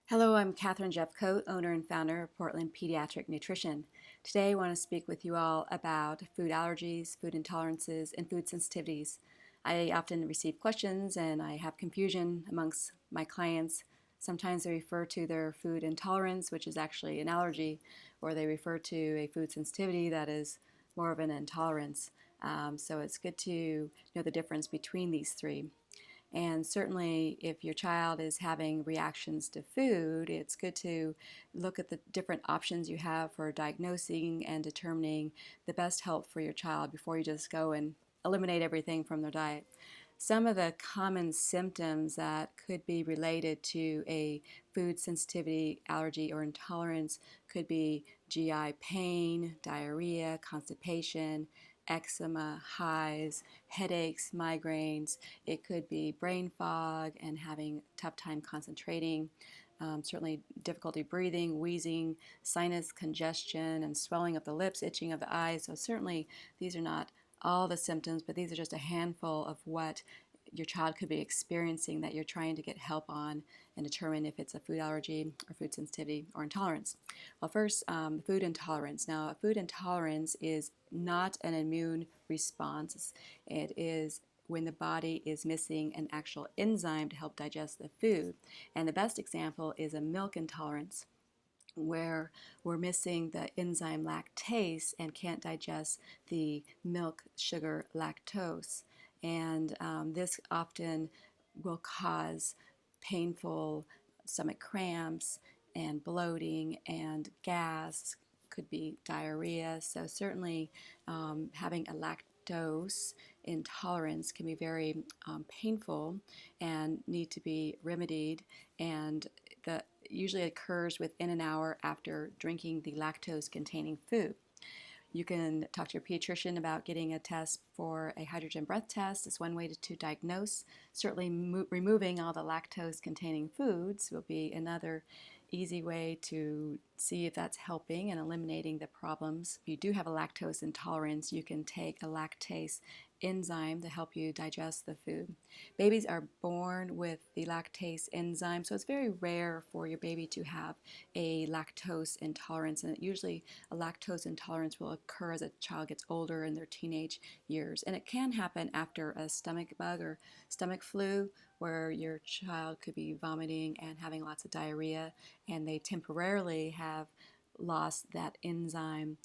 Hello, I'm Katherine Jeffcoat, owner and founder of Portland Pediatric Nutrition. Today I want to speak with you all about food allergies, food intolerances, and food sensitivities. I often receive questions and I have confusion amongst my clients. Sometimes they refer to their food intolerance, which is actually an allergy, or they refer to a food sensitivity that is more of an intolerance. So it's good to know the difference between these three. And certainly, if your child is having reactions to food, it's good to look at the different options you have for diagnosing and determining the best help for your child before you just go and eliminate everything from their diet. Some of the common symptoms that could be related to a food sensitivity, allergy, or intolerance could be GI pain, diarrhea, constipation, eczema, hives, headaches, migraines. It could be brain fog and having a tough time concentrating. Certainly difficulty breathing, wheezing, sinus congestion, and swelling of the lips, itching of the eyes. So certainly these are not all the symptoms, but these are just a handful of what your child could be experiencing that you're trying to get help on and determine if it's a food allergy or food sensitivity or intolerance. Well, first, food intolerance. Now, a food intolerance is not an immune response. It is when the body is missing an actual enzyme to help digest the food. And the best example is a milk intolerance, where we're missing the enzyme lactase and can't digest the milk sugar lactose. And this often will cause painful stomach cramps and bloating and gas, could be diarrhea. So certainly having a lactose intolerance can be very painful and need to be remedied, and the usually occurs within an hour after drinking the lactose containing food. You can talk to your pediatrician about getting a test for a hydrogen breath test. It's one way to diagnose. Certainly removing all the lactose containing foods will be another easy way to see if that's helping and eliminating the problems. If you do have a lactose intolerance, you can take a lactase enzyme to help you digest the food. Babies are born with the lactase enzyme, so it's very rare for your baby to have a lactose intolerance, and usually a lactose intolerance will occur as a child gets older in their teenage years. And it can happen after a stomach bug or stomach flu, where your child could be vomiting and having lots of diarrhea, and they temporarily have lost that enzyme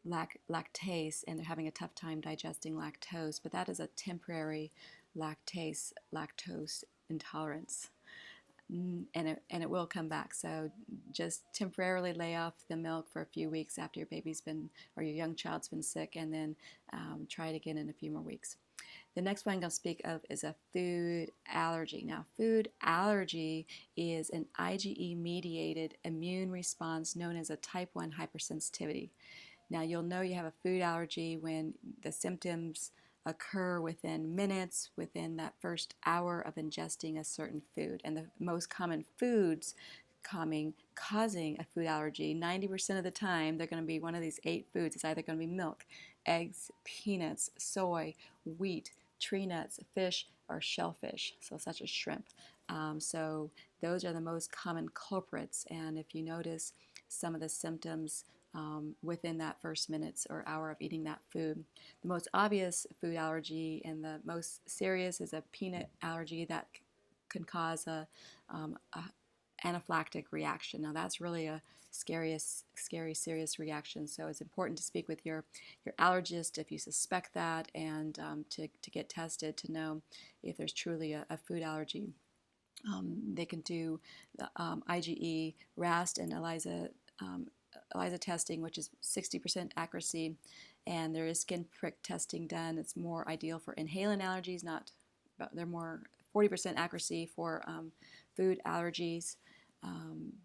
lactase, and they're having a tough time digesting lactose. But that is a temporary lactose intolerance. And it will come back. So just temporarily lay off the milk for a few weeks after your baby's been, or your young child's been sick, and then try it again in a few more weeks. The next one I'm going to speak of is a food allergy. Now, food allergy is an IgE-mediated immune response known as a type 1 hypersensitivity. Now, you'll know you have a food allergy when the symptoms occur within minutes, within that first hour of ingesting a certain food. And the most common foods causing a food allergy, 90% of the time, they're going to be one of these 8 foods. It's either going to be milk, eggs, peanuts, soy, wheat, tree nuts, fish, or shellfish, so such as shrimp. So those are the most common culprits. And if you notice some of the symptoms within that first minutes or hour of eating that food. The most obvious food allergy and the most serious is a peanut allergy that can cause a anaphylactic reaction. Now that's really a scary, serious reaction. So it's important to speak with your allergist if you suspect that, and to get tested to know if there's truly a food allergy. They can do the IgE, RAST, and ELISA testing, which is 60% accuracy, and there is skin prick testing done. It's more ideal for inhalant allergies, they're more 40% accuracy for food allergies.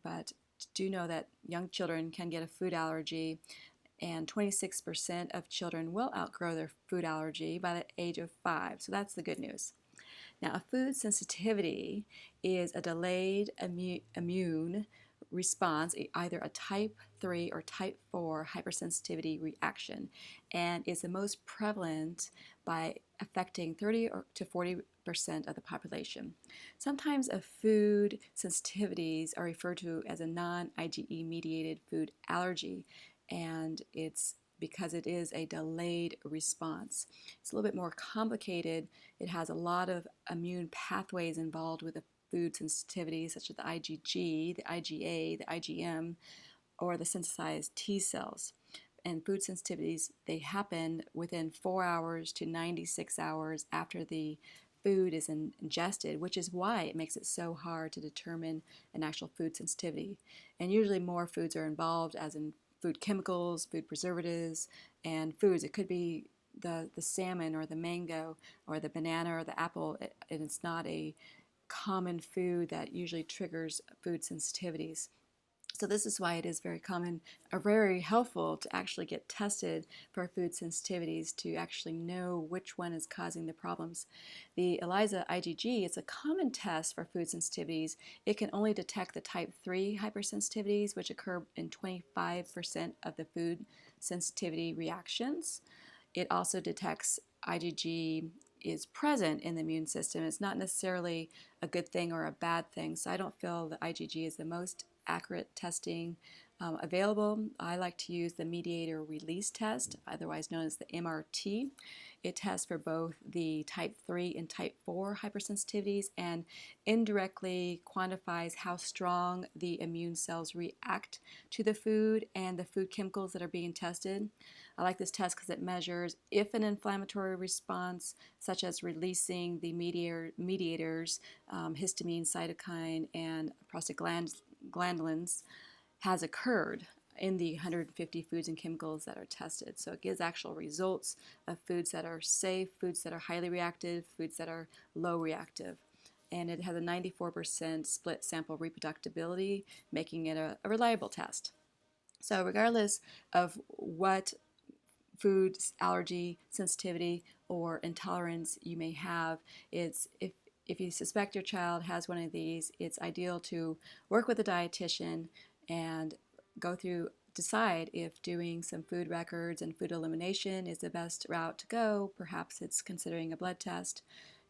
But do know that young children can get a food allergy, and 26% of children will outgrow their food allergy by the age of 5. So that's the good news. Now, a food sensitivity is a delayed immune response, either a type 3 or type 4 hypersensitivity reaction, and is the most prevalent by affecting 30 to 40% of the population. Sometimes food sensitivities are referred to as a non-IgE mediated food allergy, and it's because it is a delayed response. It's a little bit more complicated. It has a lot of immune pathways involved with the food sensitivity, such as the IgG, the IgA, the IgM, or the synthesized T cells. And food sensitivities, they happen within 4 hours to 96 hours after the food is ingested, which is why it makes it so hard to determine an actual food sensitivity. And usually more foods are involved, as in food chemicals, food preservatives, and foods. It could be the salmon or the mango or the banana or the apple, and it's not a common food that usually triggers food sensitivities. So this is why it is very common or very helpful to actually get tested for food sensitivities to actually know which one is causing the problems. The ELISA IgG is a common test for food sensitivities. It can only detect the type 3 hypersensitivities, which occur in 25% of the food sensitivity reactions. It also detects IgG is present in the immune system. It's not necessarily a good thing or a bad thing, so I don't feel that IgG is the most accurate testing available. I like to use the mediator release test, otherwise known as the MRT. It tests for both the type 3 and type 4 hypersensitivities and indirectly quantifies how strong the immune cells react to the food and the food chemicals that are being tested. I like this test because it measures if an inflammatory response, such as releasing the mediators, histamine, cytokine, and prostaglandins, has occurred in the 150 foods and chemicals that are tested. So it gives actual results of foods that are safe, foods that are highly reactive, foods that are low reactive. And it has a 94% split sample reproducibility, making it a reliable test. So regardless of what food allergy, sensitivity, or intolerance you may have, if you suspect your child has one of these, it's ideal to work with a dietitian and decide if doing some food records and food elimination is the best route to go. Perhaps it's considering a blood test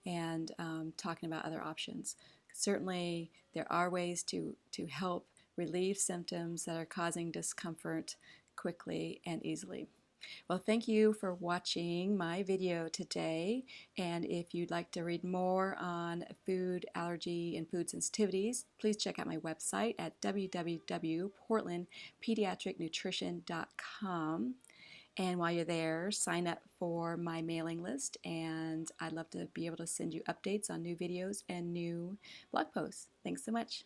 and talking about other options. Certainly, there are ways to help relieve symptoms that are causing discomfort quickly and easily. Well, thank you for watching my video today, and if you'd like to read more on food allergy and food sensitivities, please check out my website at www.portlandpediatricnutrition.com. And while you're there, sign up for my mailing list, and I'd love to be able to send you updates on new videos and new blog posts. Thanks so much.